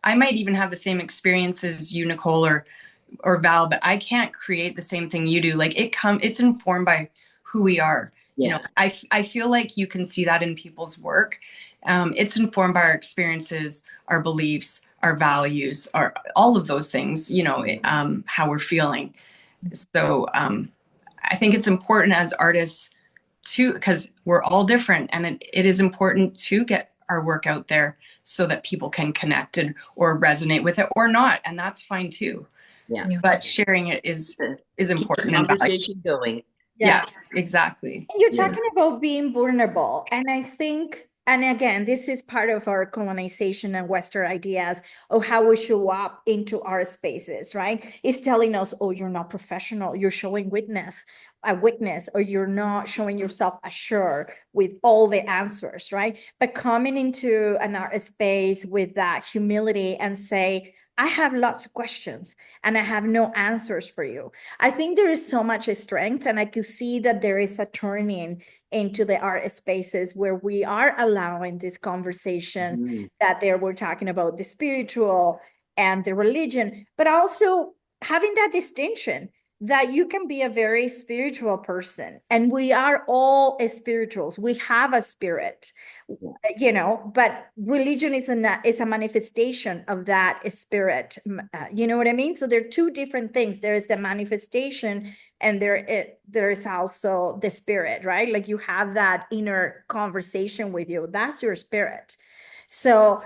might even have the same experience as you, Nicole, or Val, but I can't create the same thing you do. Like it's informed by who we are. You know, I feel like you can see that in people's work. It's informed by our experiences, our beliefs, our values, all of those things, you know, how we're feeling. So I think it's important as artists because we're all different, and it is important to get our work out there so that people can connect or resonate with it or not. And that's fine too. But sharing it is important. Keep the conversation going. Yeah, exactly. You're talking about being vulnerable. And I think, and again, this is part of our colonization and Western ideas of how we show up into our spaces, right? It's telling us, oh, you're not professional. You're showing a weakness, or you're not showing yourself assured with all the answers, right? But coming into an art space with that humility and say, I have lots of questions and I have no answers for you. I think there is so much strength, and I can see that there is a turning into the art spaces where we are allowing these conversations that we're talking about the spiritual and the religion, but also having that distinction that you can be a very spiritual person, and we are all spirituals. We have a spirit, you know, but religion is a manifestation of that spirit. You know what I mean? So there are two different things. There is the manifestation, and there is also the spirit, right? Like you have that inner conversation with you. That's your spirit. So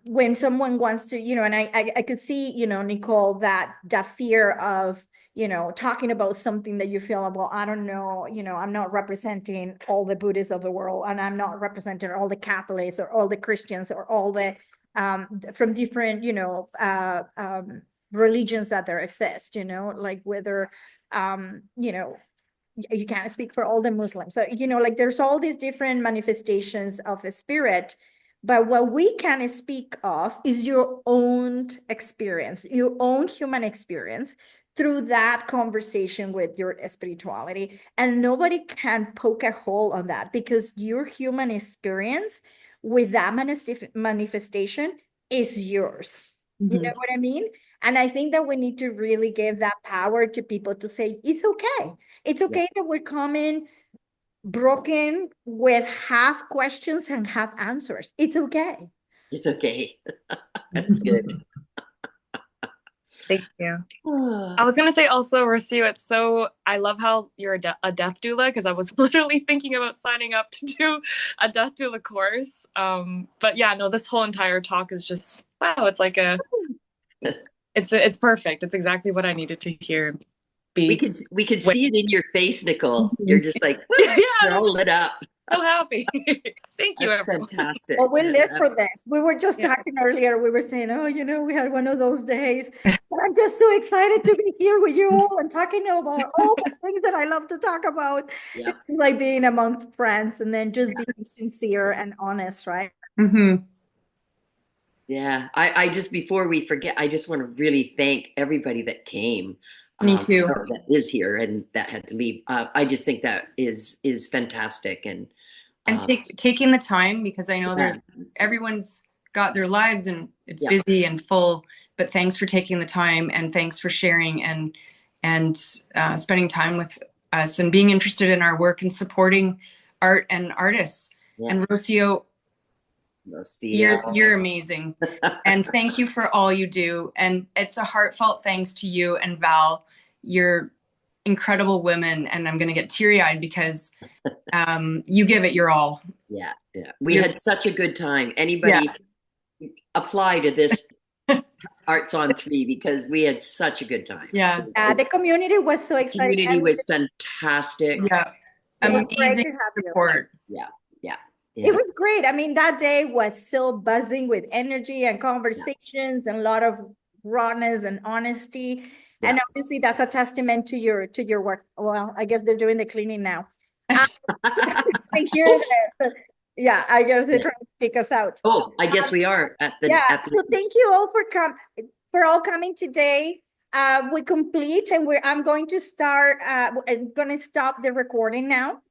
when someone wants to, you know, and I could see, you know, Nicole, that fear of, you know, talking about something that you feel, well, I don't know, you know, I'm not representing all the Buddhists of the world, and I'm not representing all the Catholics or all the Christians or all the from different, you know, religions that there exist, you know, like whether, you know, you can't speak for all the Muslims. So, you know, like there's all these different manifestations of a spirit. But what we can speak of is your own experience, your own human experience through that conversation with your spirituality. And nobody can poke a hole on that, because your human experience with that manifestation is yours. You know what I mean? And I think that we need to really give that power to people to say, it's okay. It's okay that we're coming broken with half questions and half answers. It's okay. It's okay. That's good. Thank you. I was gonna say also, Rocio, it's so, I love how you're a death doula, because I was literally thinking about signing up to do a death doula course. But yeah, no, this whole entire talk is just, wow, it's like it's perfect. It's exactly what I needed to hear. We could see it in your face, Nicole. You're just like, yeah, you're all lit up. So happy. Thank you, That's everyone. fantastic. Well, we live for this. We were just talking earlier. We were saying, oh, you know, we had one of those days. But I'm just so excited to be here with you all and talking about all the things that I love to talk about. Yeah. It's like being among friends and then just being sincere and honest, right? Yeah. I just, before we forget, I just want to really thank everybody that came. Me too. Or that is here and that had to leave. I just think that is fantastic, and taking the time, because I know everyone's got their lives and it's busy and full, but thanks for taking the time, and thanks for sharing and spending time with us and being interested in our work and supporting art and artists. And Rocio, you're amazing. And thank you for all you do. And it's a heartfelt thanks to you and Val. You're incredible women, and I'm going to get teary-eyed because you give it your all. Yeah. We had such a good time. Anybody apply to this Arts on 3, because we had such a good time. Yeah. The community was so excited. The community was fantastic. Yeah. Amazing support. Yeah. It was great. I mean, that day was so buzzing with energy and conversations and a lot of rawness and honesty. Yeah. And obviously that's a testament to your work. Well, I guess they're doing the cleaning now. I guess they're trying to kick us out. Oh, I guess we are at the. So thank you all for all coming today. We complete, and I'm going to start. I'm going to stop the recording now.